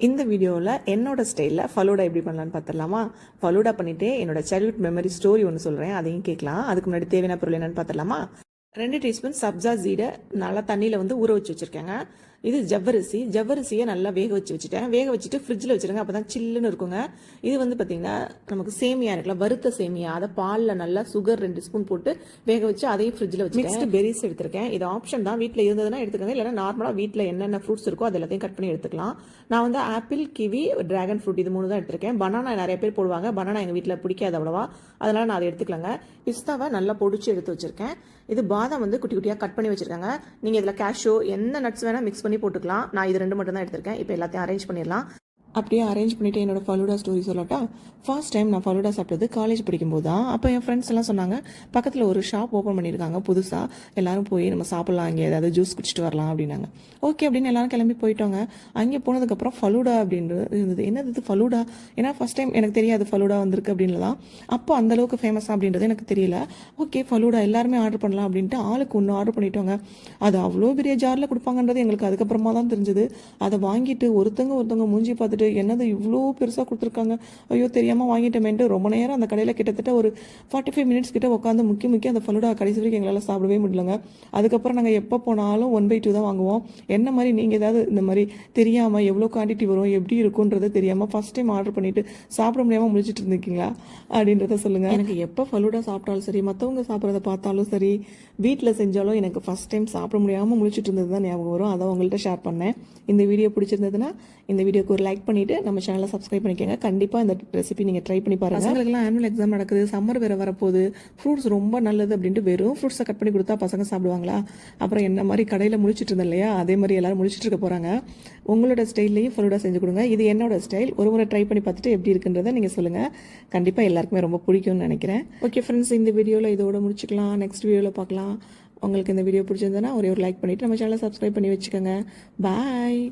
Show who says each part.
Speaker 1: இந்த வீடியோவில் என்னோட ஸ்டைலில் ஃபலூடா எப்படி பண்ணலான்னு பார்த்துடலாமா? ஃபலூடா பண்ணிவிட்டு என்னோட சைல்ட்ஹுட் மெமரி ஸ்டோரி ஒன்று சொல்கிறேன், அதையும் கேட்கலாம். அதுக்கு முன்னாடி தேவையான பொருள் என்னென்னு பார்த்துடலாமா? 2 டீஸ்பூன் சப்ஜா சீடை நல்லா தண்ணியில் ஊற வச்சு வச்சுருக்கேங்க. இது ஜவ்வரிசியை நல்லா வேக வச்சுட்டேன். வேக வச்சுட்டு ஃப்ரிட்ஜில் வச்சுருங்க, அப்போ தான் சில்லுன்னு இருக்குங்க. இது பார்த்தீங்கன்னா நமக்கு சேமியா இருக்குல்ல, வறுத்த சேமியா, அதை பாலில் நல்லா சுகர் 2 ஸ்பூன் போட்டு வேக வச்சு அதையும் ஃப்ரிட்ஜில் வச்சு நெக்ஸ்ட் பெரிஸ் எடுத்திருக்கேன். இது ஆப்ஷன் தான், வீட்டில் இருந்ததுன்னா எடுத்துக்கோங்க, இல்லைனா நார்மலாக வீட்டில் என்னென்ன ஃப்ரூட்ஸ் இருக்கோ அது எல்லாத்தையும் கட் பண்ணி எடுத்துக்கலாம். நான் ஆப்பிள், கிவி, டிராகன் ஃப்ரூட் இது 3 தான் எடுத்திருக்கேன். பனானா நிறைய பேர் போடுவாங்க, பனானா எங்கள் வீட்டில் பிடிக்காது அவ்வளோவா, அதனால் நான் அதை எடுத்துக்கலாங்க. பிஸ்தாவை நல்லா பொடிச்சு எடுத்து வச்சுருக்கேன். இது பாதாம் குட்டி குட்டியாக கட் பண்ணி வச்சுருக்காங்க. நீங்கள் இதில் கேஷ்யூ என்ன நட்ஸ் வேணால் மிக்ஸ் பண்ணி போட்டுக்கலாம். நான் இது 2 மட்டும் தான் எடுத்திருக்கேன். இப்போ எல்லாத்தையும் அரேஞ்ச் பண்ணிடலாம். அப்படியே அரேஞ்ச் பண்ணிவிட்டு என்னோட ஃபலூடா ஸ்டோரி சொல்லட்டா? ஃபர்ஸ்ட் டைம் நான் ஃபலூடா சாப்பிட்டது காலேஜ் படிக்கும்போது தான். அப்போ என் ஃப்ரெண்ட்ஸ் எல்லாம் சொன்னாங்க, பக்கத்தில் ஒரு ஷாப் ஓப்பன் பண்ணியிருக்காங்க புதுசாக, எல்லாரும் போய் நம்ம சாப்பிட்லாம், அங்கே ஏதாவது ஜூஸ் குடிச்சிட்டு வரலாம் அப்படின்னாங்க. ஓகே அப்படின்னு எல்லாரும் கிளம்பி போயிட்டோங்க. அங்கே போனதுக்கப்புறம் ஃபலூடா அப்படின்றது இருந்தது. என்னது இது ஃபலூடா? ஏன்னா ஃபர்ஸ்ட் டைம் எனக்கு தெரியாது ஃபலூடா வந்திருக்கு அப்படின்லாம். அப்போ அந்தளவுக்கு ஃபேமஸாக அப்படின்றது எனக்கு தெரியல. ஓகே ஃபலூடா எல்லாருமே ஆர்டர் பண்ணலாம் அப்படின்ட்டு ஆளுக்கு ஒன்று ஆர்டர் பண்ணிட்டோங்க. அது அவ்வளோ பெரிய ஜாரில் கொடுப்பாங்கன்றது எங்களுக்கு அதுக்கப்புறமா தான் தெரிஞ்சது. அதை வாங்கிட்டு ஒருத்தவங்க மூஞ்சி பார்த்துட்டு என்னது இவ்வளோ பெருசாக கொடுத்துருக்காங்க, ஐயோ தெரியாமல் வாங்கிட்டோமேன்ட்டு ரொம்ப நேரம் அந்த கடையில் கிட்டத்தட்ட ஒரு 45 மினிட்ஸ் கிட்ட உட்காந்து முக்கி அந்த ஃபலூடா கடைசி வரைக்கும் எங்களால் சாப்பிடவே முடியலங்க. அதுக்கப்புறம் நாங்கள் எப்போ போனாலும் 1/2 தான் வாங்குவோம். என்ன மாதிரி நீங்கள் ஏதாவது இந்த மாதிரி தெரியாமல் எவ்வளோ குவான்டிட்டி வரும் எப்படி இருக்குன்றது தெரியாமல் ஃபஸ்ட் டைம் ஆர்டர் பண்ணிவிட்டு சாப்பிட முடியாமல் முடிச்சுட்டு இருந்திருக்கீங்களா அப்படின்றத சொல்லுங்கள். எனக்கு எப்போ ஃபலூடா சாப்பிட்டாலும் சரி, மற்றவங்க சாப்பிட்றத பார்த்தாலும் சரி, வீட்டில் செஞ்சாலும் எனக்கு ஃபஸ்ட் டைம் சாப்பிட முடியாமல் முடிச்சுட்டு இருந்தது தான் ஞாபகம் வரும். அதை உங்கள்கிட்ட ஷேர் பண்ணேன். இந்த வீடியோ பிடிச்சிருந்ததுன்னா இந்த வீடியோக்கு ஒரு லைக் பண்ணிவிட்டு நம்ம சேனலை சப்ஸ்கிரைப் பண்ணிக்கோங்க. கண்டிப்பாக இந்த ரெசிபி நீங்கள் ட்ரை பண்ணி பாருங்கள். பசங்களுக்குலாம் ஆனுவல் எக்ஸாம் நடக்குது, சம்மர் வேறு வரப்போகுது, ஃப்ரூட்ஸ் ரொம்ப நல்லது அப்படின்ட்டு வெறும் ஃப்ரூட்ஸை கட் பண்ணி கொடுத்தா பசங்க சாப்பிடுவாங்களா? அப்புறம் என்ன மாதிரி கடையில் முழிச்சிட்டு இருந்தேன் இல்லையா, அதே மாதிரி எல்லாரும் முழிச்சிட்டு இருக்க போகிறாங்க. உங்களோட ஸ்டைல்லையும் ஃபலூடா செஞ்சு கொடுங்க. இது என்னோட ஸ்டைல். ஒரு முறை ட்ரை பண்ணி பார்த்துட்டு எப்படி இருக்குன்றதை நீங்கள் சொல்லுங்கள். கண்டிப்பாக எல்லாருக்குமே ரொம்ப பிடிக்கும்னு நினைக்கிறேன். ஓகே ஃப்ரெண்ட்ஸ், இந்த வீடியோவில் இதோட முடிச்சுக்கலாம். நெக்ஸ்ட் வீடியோவில் பார்க்கலாம். உங்களுக்கு இந்த வீடியோ பிடிச்சிருந்ததுன்னா ஒரு லைக் பண்ணிவிட்டு நம்ம சேனலை சப்ஸ்கிரைப் பண்ணி வச்சுக்கோங்க. பாய்.